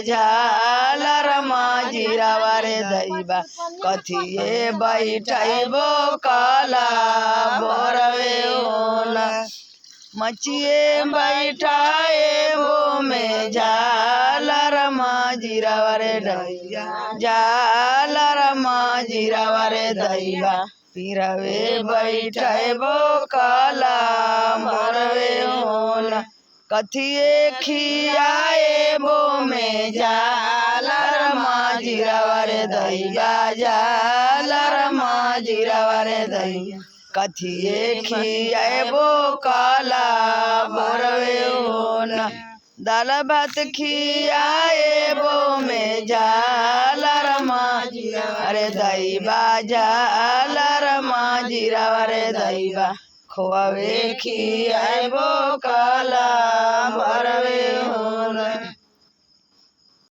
झालरमा जिरावारे दैबा कथिए बैठैबो काला भरवे होना मचिए बैठाए वो में झालरमा जिरावारे दैबा झालरमा जिरावारे दैबा पिरवे बैठैबो काला भरवे होना कथिए खियाए बो में झालरमा जिरावारे दैबा झालरमा जिरावारे दैबा कथिए खियाए बो काला भरवे होना दाल भात खियाए बो में झालरमा जिरावारे दैबा झालरमा जिरावारे दैबा खोवे खियाए बो काला भरवे होना।